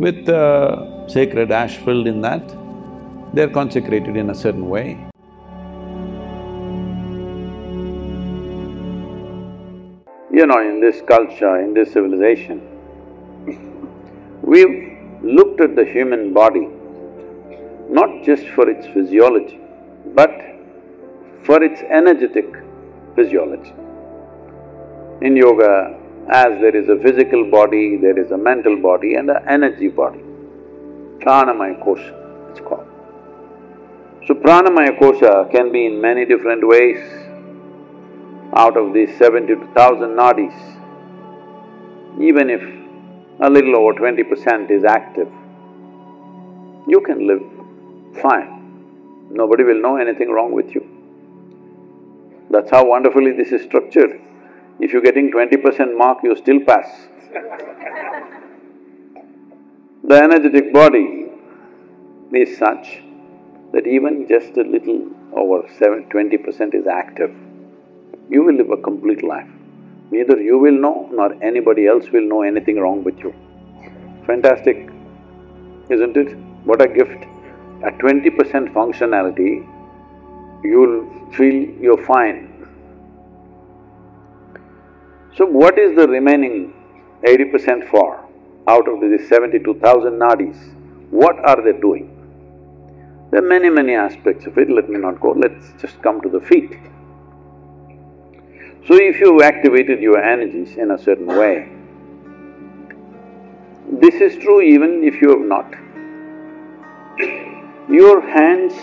with sacred ash filled in that, they're consecrated in a certain way. You know, in this culture, in this civilization, we've looked at the human body not just for its physiology, but for its energetic physiology. In yoga, as there is a physical body, there is a mental body and an energy body. Pranamaya kosha, it's called. So pranamaya kosha can be in many different ways. Out of these 72,000 nadis, even if a little over 20% is active, you can live fine. Nobody will know anything wrong with you. That's how wonderfully this is structured. If you're getting 20% mark, you still pass. The energetic body is such that even just a little over 20% is active, you will live a complete life. Neither you will know nor anybody else will know anything wrong with you. Fantastic, isn't it? What a gift. At 20% functionality, you'll feel you're fine. So what is the remaining 80% for? Out of these 72,000 nadis, what are they doing? There are many aspects of it, let me not go, let's just come to the feet. So if you've activated your energies in a certain way, this is true even if you have not. Your hands,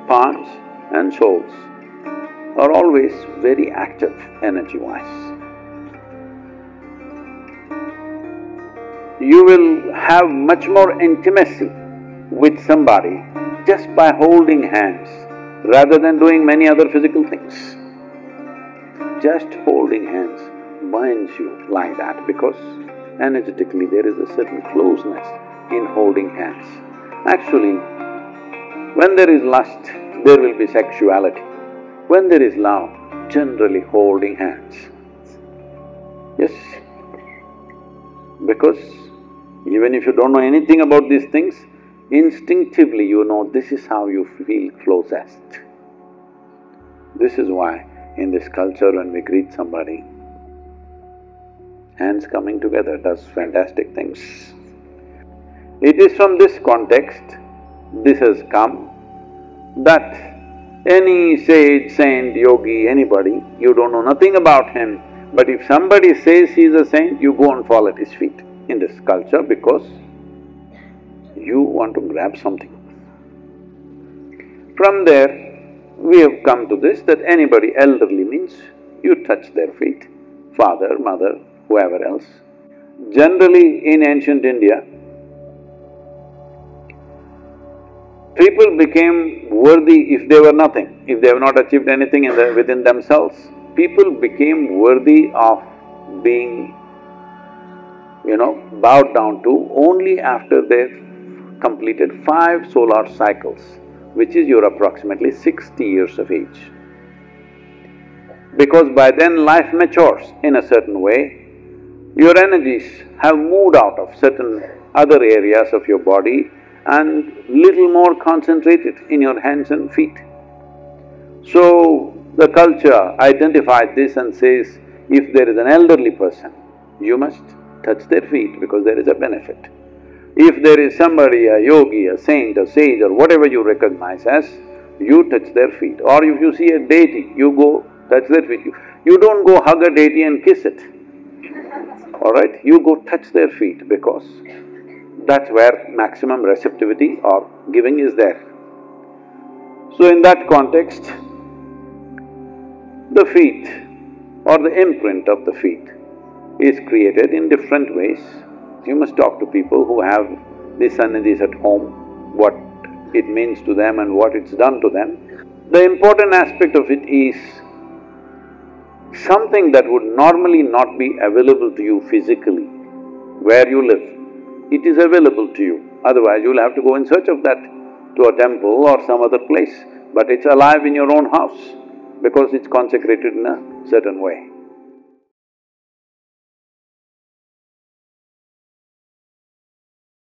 palms and soles are always very active energy-wise. You will have much more intimacy with somebody just by holding hands rather than doing many other physical things. Just holding hands binds you like that because energetically there is a certain closeness in holding hands. Actually, when there is lust, there will be sexuality. When there is love, generally holding hands. Yes, because even if you don't know anything about these things, instinctively you know this is how you feel closest. This is why in this culture when we greet somebody, hands coming together does fantastic things. It is from this context, this has come, that any sage, saint, yogi, anybody, you don't know nothing about him, but if somebody says he's a saint, you go and fall at his feet in this culture because you want to grab something. From there, we have come to this that anybody elderly means you touch their feet, father, mother, whoever else. Generally in ancient India, people became worthy if they were nothing, if they have not achieved anything within themselves. People became worthy of being, bowed down to only after they've completed 5 solar cycles, which is you're approximately 60 years of age. Because by then life matures in a certain way, your energies have moved out of certain other areas of your body and little more concentrated in your hands and feet. So, the culture identified this and says, if there is an elderly person, you must touch their feet because there is a benefit. If there is somebody, a yogi, a saint, a sage or whatever you recognize as, you touch their feet. Or if you see a deity, you go touch their feet. You don't go hug a deity and kiss it, all right? You go touch their feet because that's where maximum receptivity or giving is there. So in that context, the feet or the imprint of the feet is created in different ways. You must talk to people who have these sannidhis at home, what it means to them and what it's done to them. The important aspect of it is something that would normally not be available to you physically, where you live. It is available to you, otherwise you'll have to go in search of that to a temple or some other place. But it's alive in your own house because it's consecrated in a certain way.